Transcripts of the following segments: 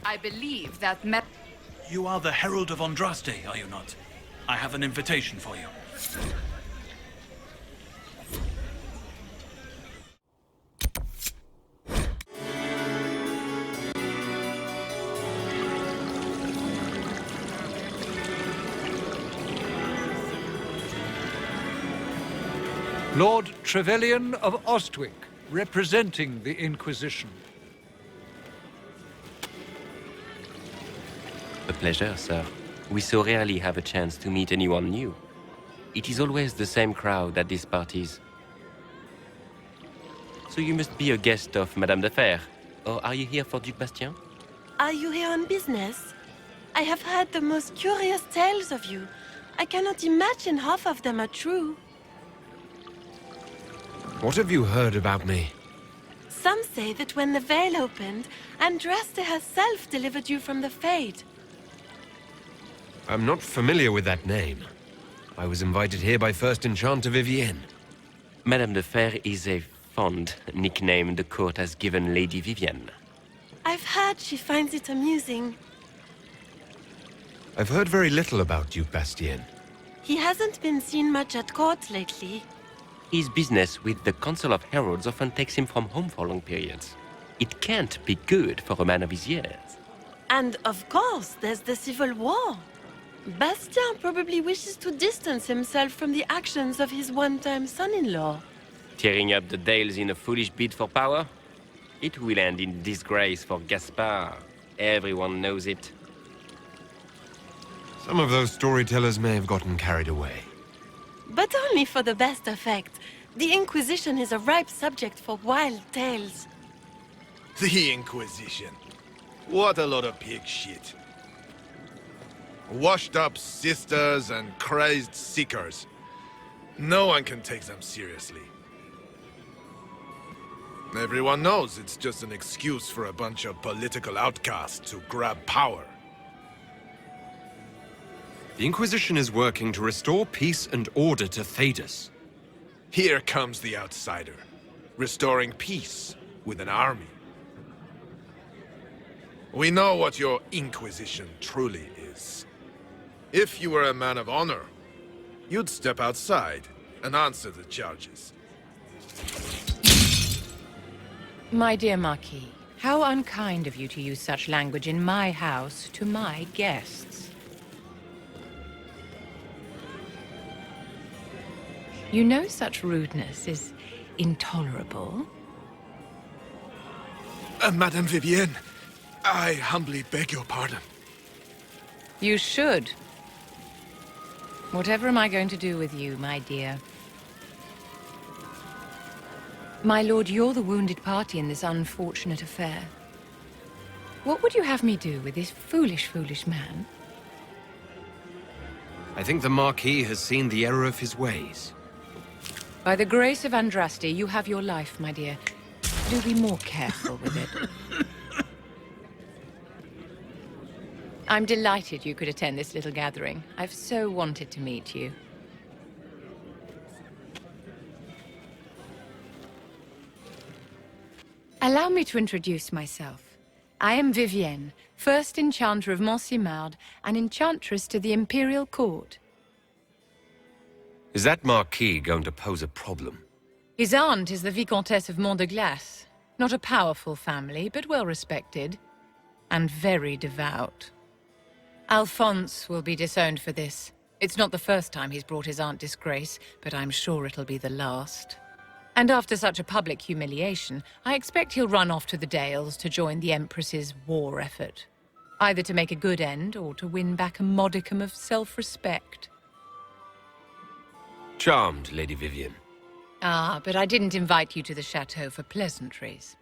I believe that You are the Herald of Andraste, are you not? I have an invitation for you. Lord Trevelyan of Ostwick, representing the Inquisition. A pleasure, sir. We so rarely have a chance to meet anyone new. It is always the same crowd at these parties. So you must be a guest of Madame de Fer, or are you here for Duc Bastien? Are you here on business? I have heard the most curious tales of you. I cannot imagine half of them are true. What have you heard about me? Some say that when the veil opened, Andraste herself delivered you from the Fade. I'm not familiar with that name. I was invited here by first Enchanter Vivienne. Madame de Fer is a fond nickname the court has given Lady Vivienne. I've heard she finds it amusing. I've heard very little about Duc Bastien. He hasn't been seen much at court lately. His business with the Council of Heralds often takes him from home for long periods. It can't be good for a man of his years. And of course, there's the civil war. Bastien probably wishes to distance himself from the actions of his one-time son-in-law. Tearing up the Dales in a foolish bid for power? It will end in disgrace for Gaspard. Everyone knows it. Some of those storytellers may have gotten carried away. But only for the best effect. The Inquisition is a ripe subject for wild tales. The Inquisition. What a lot of pig shit. Washed-up sisters and crazed seekers. No one can take them seriously. Everyone knows it's just an excuse for a bunch of political outcasts to grab power. The Inquisition is working to restore peace and order to Thedas. Here comes the outsider, restoring peace with an army. We know what your Inquisition truly is. If you were a man of honor, you'd step outside and answer the charges. My dear Marquis, how unkind of you to use such language in my house to my guests. You know such rudeness is intolerable. Madame Vivienne, I humbly beg your pardon. You should. Whatever am I going to do with you, my dear? My lord, you're the wounded party in this unfortunate affair. What would you have me do with this foolish, foolish man? I think the Marquis has seen the error of his ways. By the grace of Andraste, you have your life, my dear. Do be more careful with it. I'm delighted you could attend this little gathering. I've so wanted to meet you. Allow me to introduce myself. I am Vivienne, first Enchanter of Mont-Simard and Enchantress to the Imperial Court. Is that Marquis going to pose a problem? His aunt is the Vicomtesse of Mont de Glace. Not a powerful family, but well respected. And very devout. Alphonse will be disowned for this. It's not the first time he's brought his aunt disgrace, but I'm sure it'll be the last. And after such a public humiliation, I expect he'll run off to the Dales to join the Empress's war effort. Either to make a good end, or to win back a modicum of self-respect. Charmed, Lady Vivienne. Ah, but I didn't invite you to the chateau for pleasantries.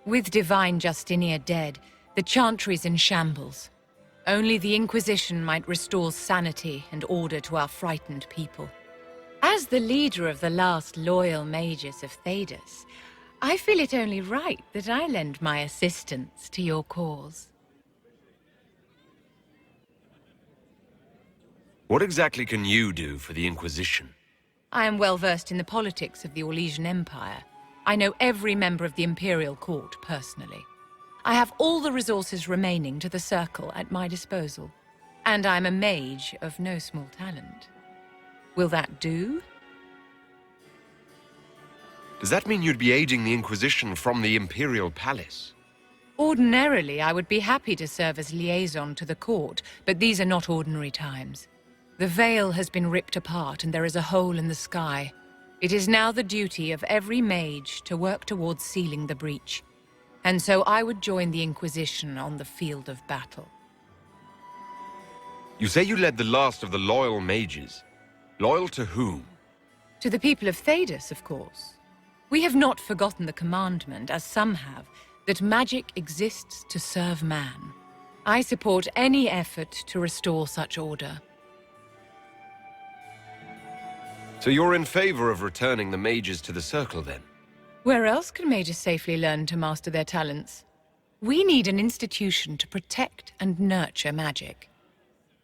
With Divine Justinia dead, the Chantry's in shambles. Only the Inquisition might restore sanity and order to our frightened people. As the leader of the last loyal mages of Thedas, I feel it only right that I lend my assistance to your cause. What exactly can you do for the Inquisition? I am well versed in the politics of the Orlesian Empire. I know every member of the Imperial Court personally. I have all the resources remaining to the Circle at my disposal. And I'm a mage of no small talent. Will that do? Does that mean you'd be aiding the Inquisition from the Imperial Palace? Ordinarily, I would be happy to serve as liaison to the court, but these are not ordinary times. The veil has been ripped apart and there is a hole in the sky. It is now the duty of every mage to work towards sealing the breach. And so I would join the Inquisition on the field of battle. You say you led the last of the loyal mages. Loyal to whom? To the people of Thedas, of course. We have not forgotten the commandment, as some have, that magic exists to serve man. I support any effort to restore such order. So you're in favor of returning the mages to the Circle, then? Where else can mages safely learn to master their talents? We need an institution to protect and nurture magic.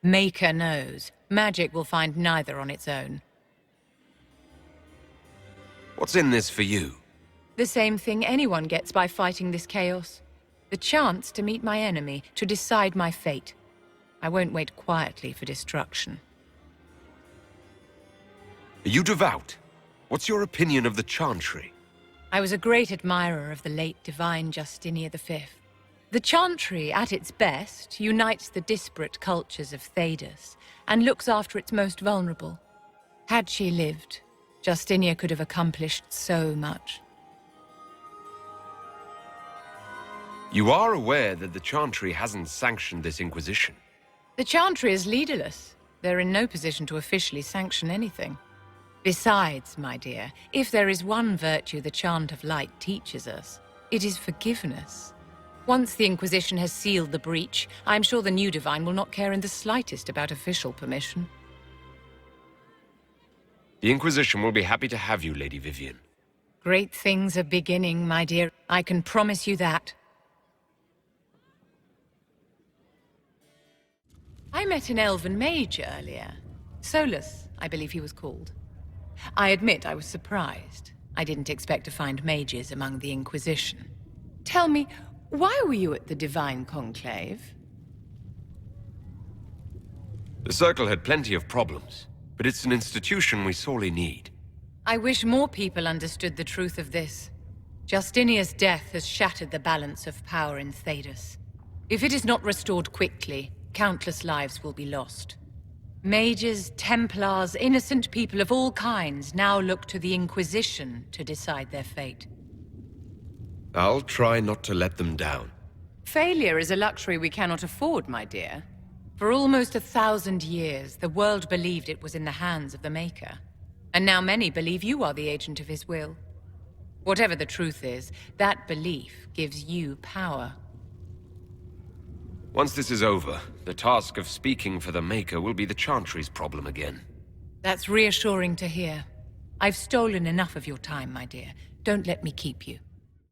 Maker knows, magic will find neither on its own. What's in this for you? The same thing anyone gets by fighting this chaos. The chance to meet my enemy, to decide my fate. I won't wait quietly for destruction. Are you devout? What's your opinion of the Chantry? I was a great admirer of the late divine Justinia V. The Chantry, at its best, unites the disparate cultures of Thedas and looks after its most vulnerable. Had she lived, Justinia could have accomplished so much. You are aware that the Chantry hasn't sanctioned this Inquisition. The Chantry is leaderless. They're in no position to officially sanction anything. Besides, my dear, if there is one virtue the Chant of Light teaches us, it is forgiveness. Once the Inquisition has sealed the breach, I'm sure the new Divine will not care in the slightest about official permission. The Inquisition will be happy to have you, Lady Vivian. Great things are beginning, my dear. I can promise you that. I met an elven mage earlier. Solus, I believe he was called. I admit I was surprised. I didn't expect to find mages among the Inquisition. Tell me, why were you at the Divine Conclave? The Circle had plenty of problems, but it's an institution we sorely need. I wish more people understood the truth of this. Justinia's death has shattered the balance of power in Thedas. If it is not restored quickly, countless lives will be lost. Mages, Templars, innocent people of all kinds now look to the Inquisition to decide their fate. I'll try not to let them down. Failure is a luxury we cannot afford, my dear. For almost 1,000 years, the world believed it was in the hands of the Maker. And now many believe you are the agent of his will. Whatever the truth is, that belief gives you power. Once this is over, the task of speaking for the Maker will be the Chantry's problem again. That's reassuring to hear. I've stolen enough of your time, my dear. Don't let me keep you.